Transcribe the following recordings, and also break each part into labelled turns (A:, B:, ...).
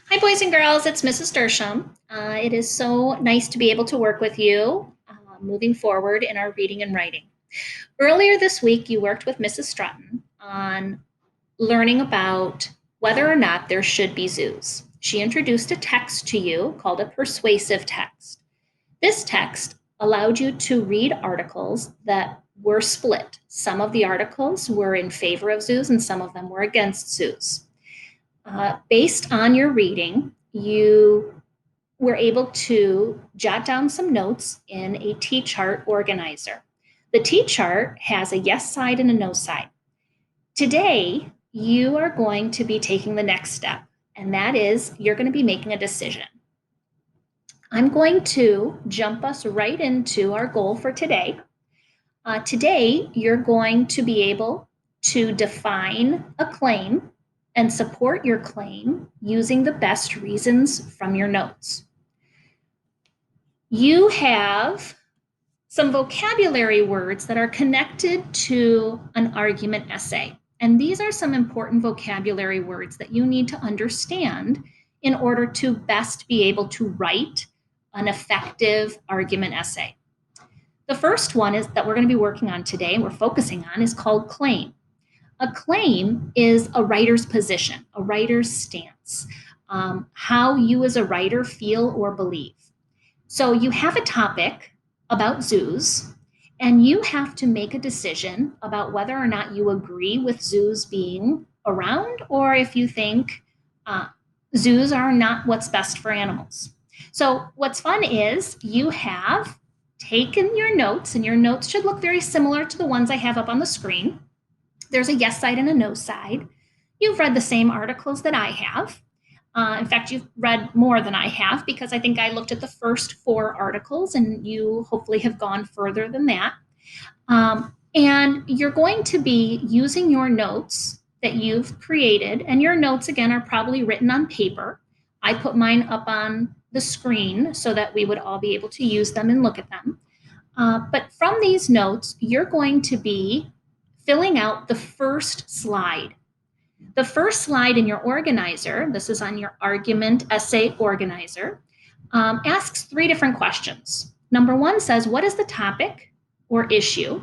A: Hi, boys and girls. It's Mrs. Dersham. It is so nice to be able to work with you moving forward in our reading and writing. Earlier this week, you worked with Mrs. Stratton on learning about whether or not there should be zoos. She introduced a text to you called a persuasive text. This text allowed you to read articles that were split. Some of the articles were in favor of zoos and some of them were against zoos. Based on your reading, you were able to jot down some notes in a T chart organizer. The T chart has a yes side and a no side. Today, you are going to be taking the next step, and that is you're going to be making a decision. I'm going to jump us right into our goal for today. Today, you're going to be able to define a claim and support your claim using the best reasons from your notes. You have some vocabulary words that are connected to an argument essay. And these are some important vocabulary words that you need to understand in order to best be able to write an effective argument essay. The first one is that we're going to be working on today and we're focusing on is called claim. A claim is a writer's position, a writer's stance, how you as a writer feel or believe. So you have a topic about zoos, and you have to make a decision about whether or not you agree with zoos being around or if you think zoos are not what's best for animals. So what's fun is you have taken your notes, and your notes should look very similar to the ones I have up on the screen. There's a yes side and a no side. You've read the same articles that I have. In fact, you've read more than I have because I think I looked at the first 4 articles and you hopefully have gone further than that. And you're going to be using your notes that you've created, and your notes, again, are probably written on paper. I put mine up on the screen so that we would all be able to use them and look at them. But from these notes, you're going to be filling out the first slide. The first slide in your organizer, this is on your argument essay organizer, asks 3 different questions. Number 1 says, what is the topic or issue?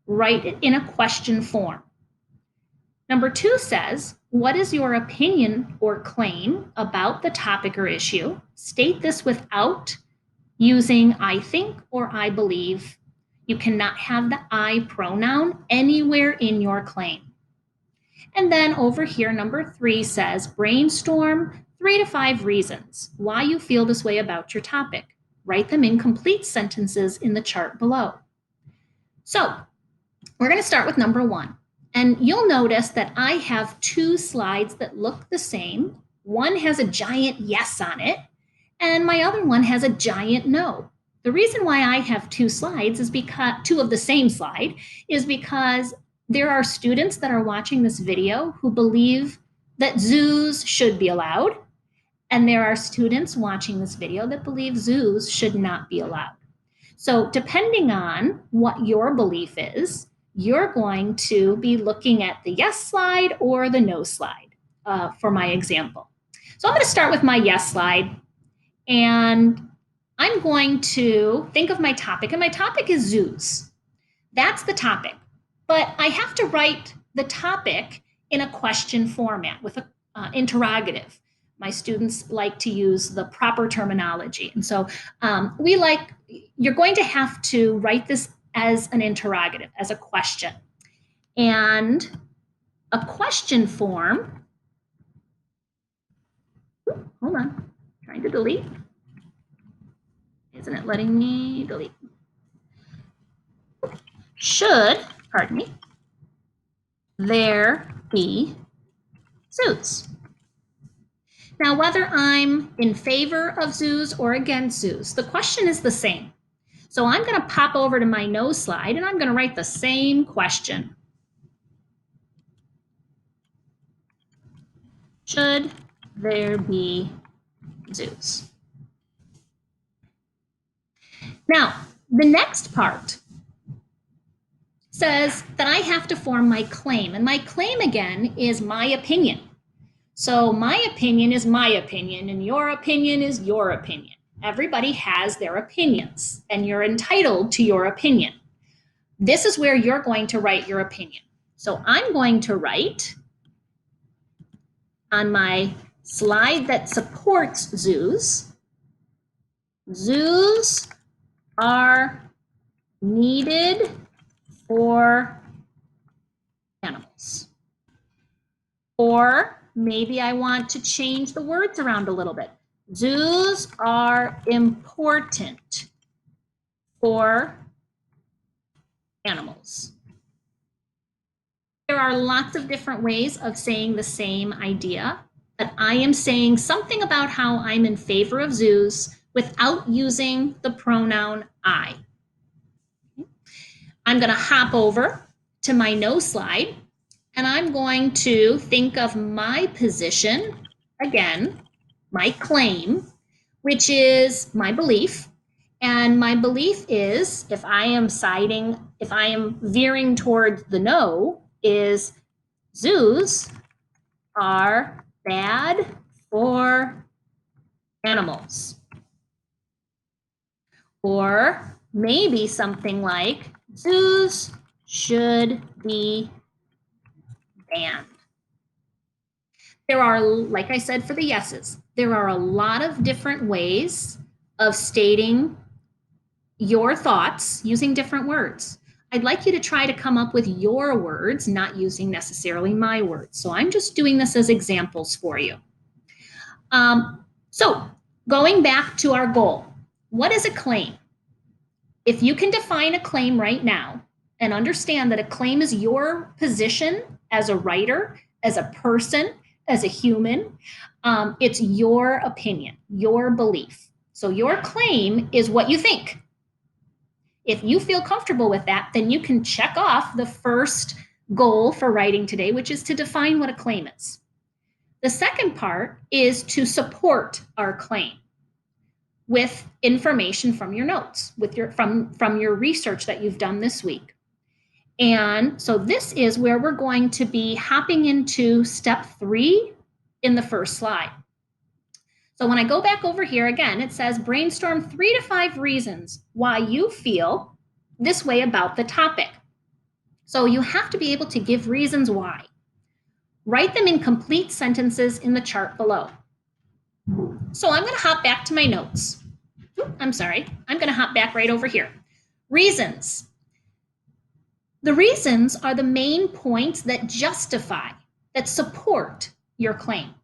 A: Write it in a question form. Number 2 says, what is your opinion or claim about the topic or issue? State this without using I think or I believe. You cannot have the I pronoun anywhere in your claim. And then over here, number 3 says, brainstorm 3 to 5 reasons why you feel this way about your topic. Write them in complete sentences in the chart below. So we're going to start with number 1. And you'll notice that I have 2 slides that look the same. One has a giant yes on it, and my other one has a giant no. The reason why I have 2 slides is because 2 of the same slide is because there are students that are watching this video who believe that zoos should be allowed, and there are students watching this video that believe zoos should not be allowed. So depending on what your belief is, you're going to be looking at the yes slide or the no slide for my example. So I'm going to start with my yes slide, and I'm going to think of my topic, and my topic is zoos. That's the topic. But I have to write the topic in a question format with an interrogative. My students like to use the proper terminology. And so you're going to have to write this as an interrogative, as a question. And a question form, hold on, trying to delete. Isn't it letting me delete? Should, pardon me, there be zoos? Now, whether I'm in favor of zoos or against zoos, the question is the same. So I'm going to pop over to my no slide and I'm going to write the same question. Should there be zoos? Now, the next part says that I have to form my claim. And my claim, again, is my opinion. So my opinion is my opinion, and your opinion is your opinion. Everybody has their opinions, and you're entitled to your opinion. This is where you're going to write your opinion. So I'm going to write on my slide that supports zoos. Zoos are needed for animals. Or maybe I want to change the words around a little bit. Zoos are important for animals. There are lots of different ways of saying the same idea, but I am saying something about how I'm in favor of zoos without using the pronoun I. I'm going to hop over to my no slide, and I'm going to think of my position, again, my claim, which is my belief. And my belief is, if I am veering towards the no, is zoos are bad for animals. Or maybe something like zoos should be banned. There are, like I said for the yeses, there are a lot of different ways of stating your thoughts using different words. I'd like you to try to come up with your words, not using necessarily my words. So I'm just doing this as examples for you. So going back to our goal, what is a claim? If you can define a claim right now and understand that a claim is your position as a writer, as a person, as a human, it's your opinion, your belief. So your claim is what you think. If you feel comfortable with that, then you can check off the first goal for writing today, which is to define what a claim is. The second part is to support our claim with information from your notes, from your research that you've done this week. And so this is where we're going to be hopping into step 3 in the first slide. So when I go back over here again, it says brainstorm 3 to 5 reasons why you feel this way about the topic. So you have to be able to give reasons why. Write them in complete sentences in the chart below. So I'm going to hop back to my notes. I'm going to hop back right over here. Reasons. The reasons are the main points that justify, that support your claim.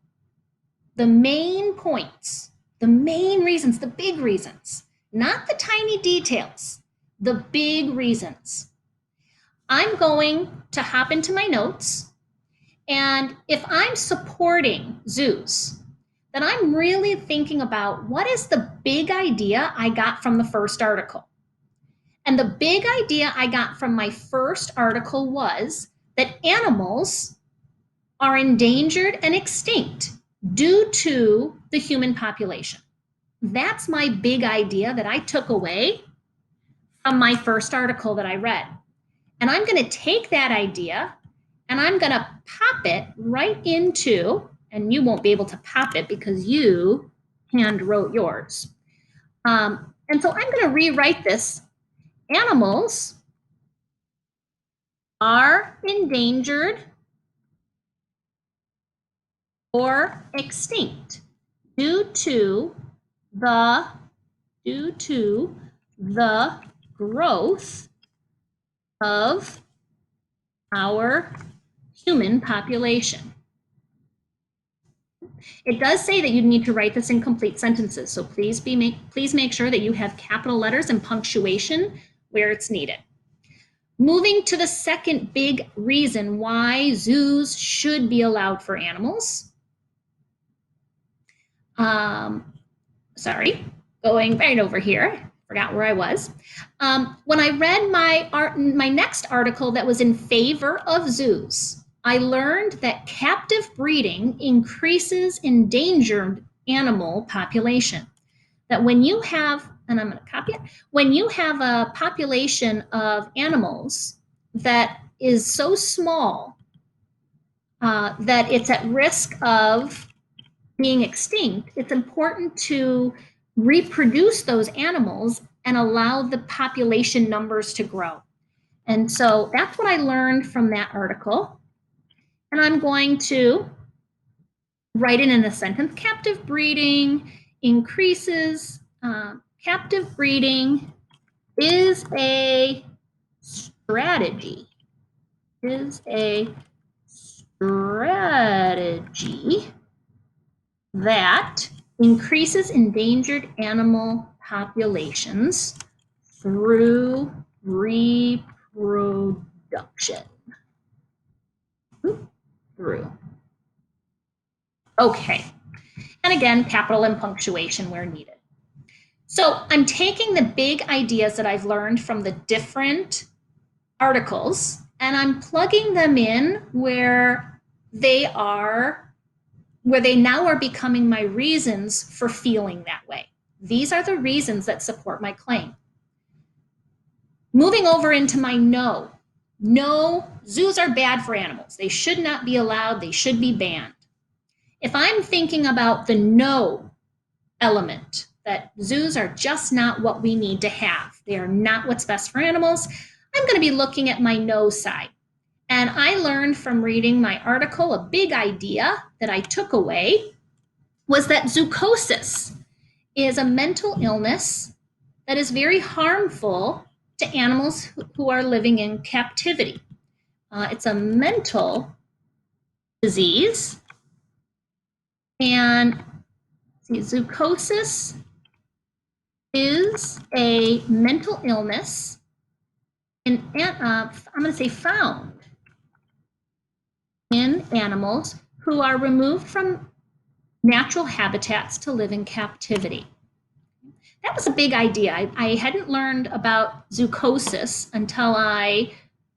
A: The main points, the main reasons, the big reasons, not the tiny details, the big reasons. I'm going to hop into my notes, and if I'm supporting zoos, then I'm really thinking about what is the big idea I got from the first article. And the big idea I got from my first article was that animals are endangered and extinct due to the human population. That's my big idea that I took away from my first article that I read. And I'm going to take that idea and I'm going to pop it right into, and you won't be able to pop it because you hand wrote yours. And so I'm going to rewrite this. Animals are endangered or extinct due to the growth of our human population. It does say that you need to write this in complete sentences, so please make sure that you have capital letters and punctuation where it's needed. Moving to the second big reason why zoos should be allowed for animals. Going right over here, forgot where I was. When I read my next article that was in favor of zoos, I learned that captive breeding increases endangered animal population. That when you have, and I'm going to copy it, when you have a population of animals that is so small, that it's at risk of being extinct, it's important to reproduce those animals and allow the population numbers to grow. And so that's what I learned from that article. And I'm going to write it in a sentence. Captive breeding increases, captive breeding is a strategy, that increases endangered animal populations through reproduction. Through. Okay. And again, capital and punctuation where needed. So I'm taking the big ideas that I've learned from the different articles and I'm plugging them in where they now are becoming my reasons for feeling that way. These are the reasons that support my claim. Moving over into my no. No, zoos are bad for animals. They should not be allowed. They should be banned. If I'm thinking about the no element, that zoos are just not what we need to have, they are not what's best for animals, I'm going to be looking at my no side. And I learned from reading my article, a big idea that I took away was that zoochosis is a mental illness that is very harmful to animals who are living in captivity. It's a mental disease. And zoochosis is a mental illness, and I'm going to say found in animals who are removed from natural habitats to live in captivity. That was a big idea. I hadn't learned about zoochosis until I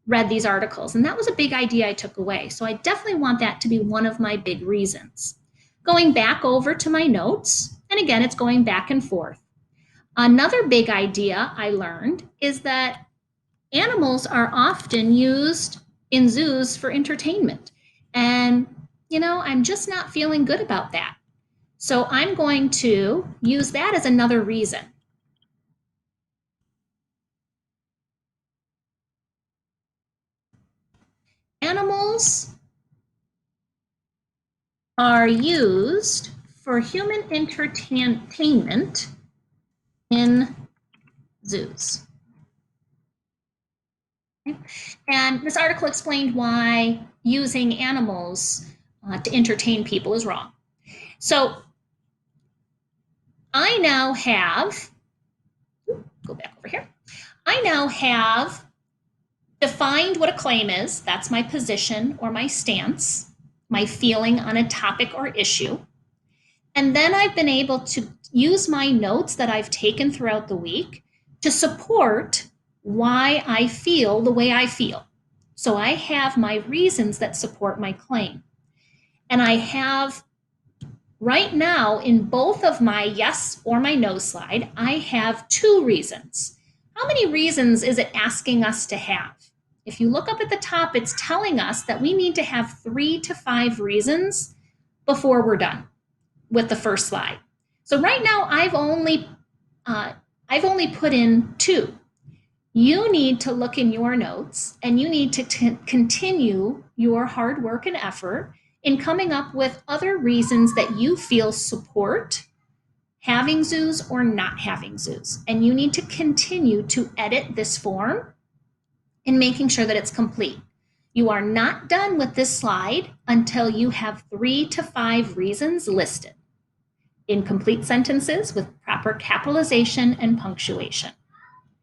A: read these articles, and that was a big idea I took away. So I definitely want that to be one of my big reasons. Going back over to my notes, and again, it's going back and forth. Another big idea I learned is that animals are often used in zoos for entertainment. And, I'm just not feeling good about that. So I'm going to use that as another reason. Animals are used for human entertainment in zoos. Okay. And this article explained why using animals to entertain people is wrong. So I now have, go back over here. I now have defined what a claim is. That's my position or my stance, my feeling on a topic or issue. And then I've been able to use my notes that I've taken throughout the week to support why I feel the way I feel. So I have my reasons that support my claim. And I have right now in both of my yes or my no slide, I have 2 reasons. How many reasons is it asking us to have? If you look up at the top, it's telling us that we need to have 3 to 5 reasons before we're done with the first slide. So right now I've only put in 2. You need to look in your notes and you need to continue your hard work and effort in coming up with other reasons that you feel support having zoos or not having zoos. And you need to continue to edit this form and making sure that it's complete. You are not done with this slide until you have 3 to 5 reasons listed in complete sentences with proper capitalization and punctuation.